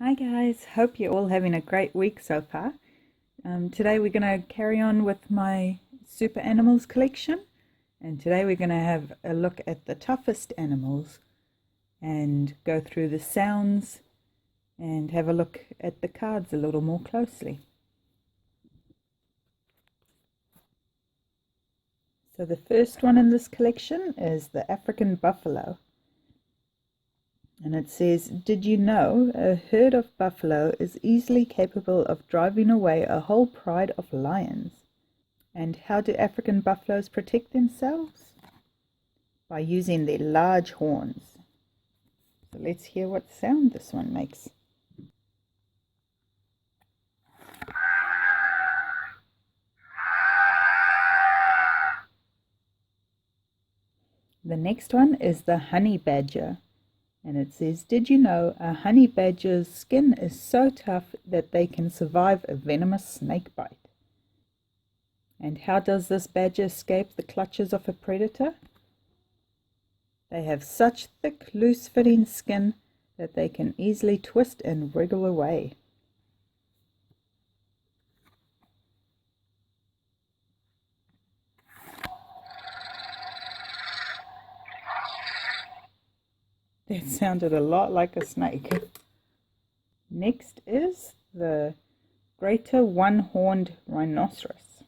Hi guys, hope you're all having a great week so far. Today we're going to carry on with my super animals collection, and today we're going to have a look at the toughest animals and go through the sounds and have a look at the cards a little more closely. So the first one in this collection is the African buffalo. And it says, did you know a herd of buffalo is easily capable of driving away a whole pride of lions? And how do African buffaloes protect themselves? By using their large horns. So let's hear what sound this one makes. The next one is the honey badger. And it says, did you know a honey badger's skin is so tough that they can survive a venomous snake bite? And how does this badger escape the clutches of a predator? They have such thick, loose-fitting skin that they can easily twist and wriggle away. That sounded a lot like a snake. Next is the greater one-horned rhinoceros.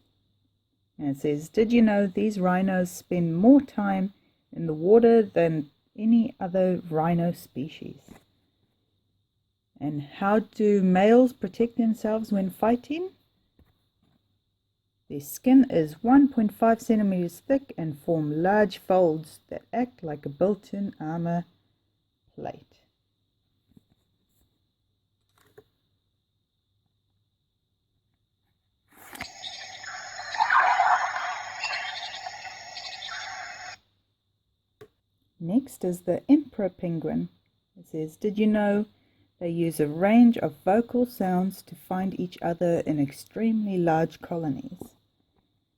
And it says, did you know these rhinos spend more time in the water than any other rhino species? And how do males protect themselves when fighting? Their skin is 1.5 centimeters thick and form large folds that act like a built-in armor plate. Next is the emperor penguin. It says, did you know they use a range of vocal sounds to find each other in extremely large colonies?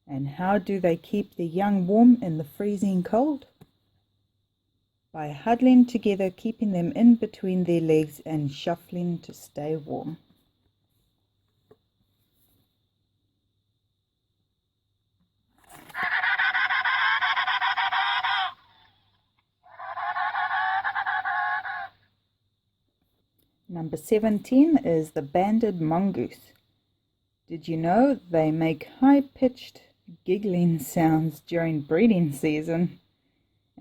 And how do they keep their young warm in the freezing cold? By huddling together, keeping them in between their legs and shuffling to stay warm. Number 17 is the banded mongoose. Did you know they make high-pitched giggling sounds during breeding season?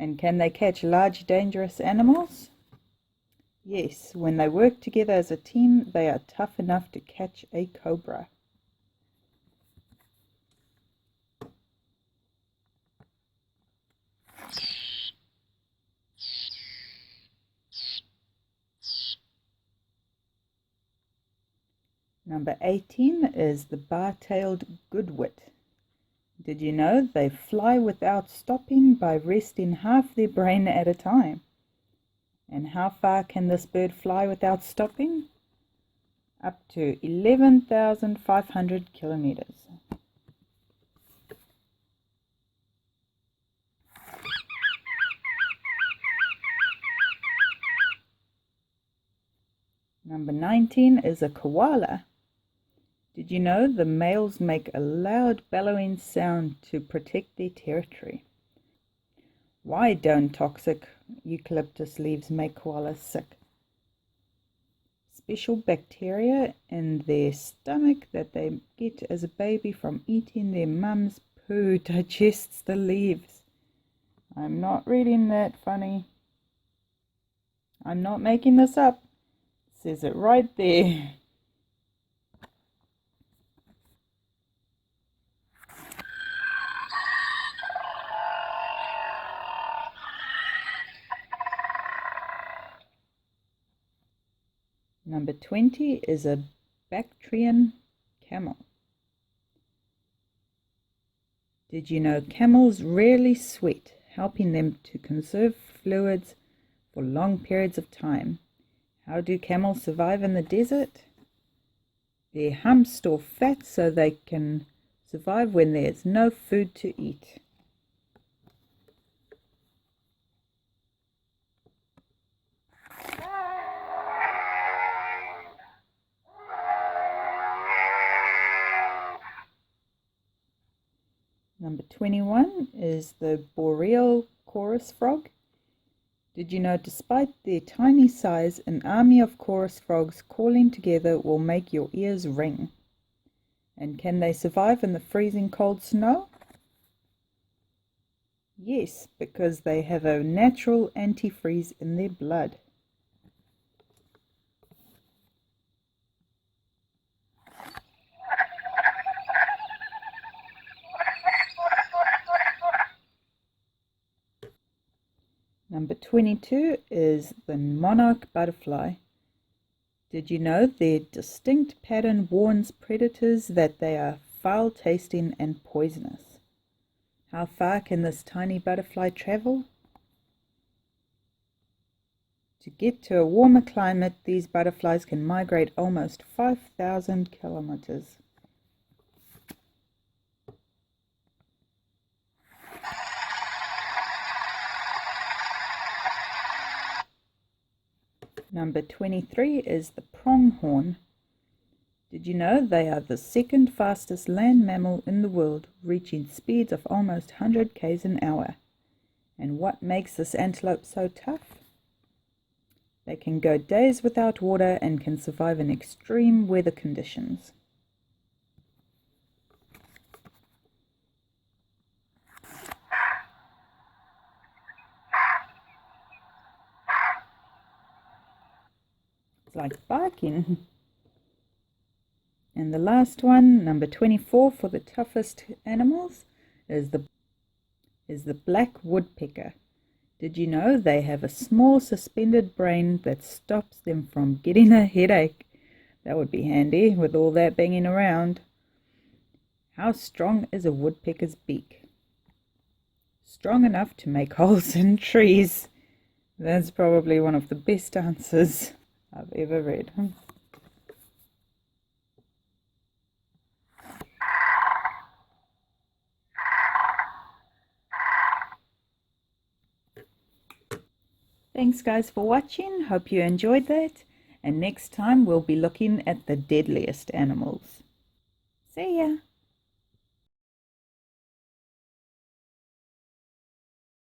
And can they catch large dangerous animals? Yes, when they work together as a team, they are tough enough to catch a cobra. Number 18 is the bar-tailed goodwit. Did you know they fly without stopping by resting half their brain at a time? And how far can this bird fly without stopping? Up to 11,500 kilometers. Number 19 is a koala. Did you know the males make a loud bellowing sound to protect their territory? Why don't toxic eucalyptus leaves make koalas sick? Special bacteria in their stomach that they get as a baby from eating their mum's poo digests the leaves. I'm not reading that funny. I'm not making this up. It says it right there. Number 20 is a Bactrian camel. Did you know camels rarely sweat, helping them to conserve fluids for long periods of time? How do camels survive in the desert? Their humps store fat so they can survive when there's no food to eat. 21 is the boreal chorus frog. Did you know despite their tiny size, an army of chorus frogs calling together will make your ears ring? And can they survive in the freezing cold snow? Yes, because they have a natural antifreeze in their blood. Number 22 is the monarch butterfly. Did you know their distinct pattern warns predators that they are foul-tasting and poisonous? How far can this tiny butterfly travel? To get to a warmer climate, these butterflies can migrate almost 5,000 kilometers. Number 23 is the pronghorn. Did you know they are the second fastest land mammal in the world, reaching speeds of almost 100 km an hour? And what makes this antelope so tough? They can go days without water and can survive in extreme weather conditions. It's like barking. And the last one, number 24 for the toughest animals, is the black woodpecker. Did you know they have a small suspended brain that stops them from getting a headache? That would be handy with all that banging around. How strong is a woodpecker's beak? Strong enough to make holes in trees. That's probably one of the best answers I've ever read. Thanks guys for watching, hope you enjoyed that, and next time we'll be looking at the deadliest animals. See ya!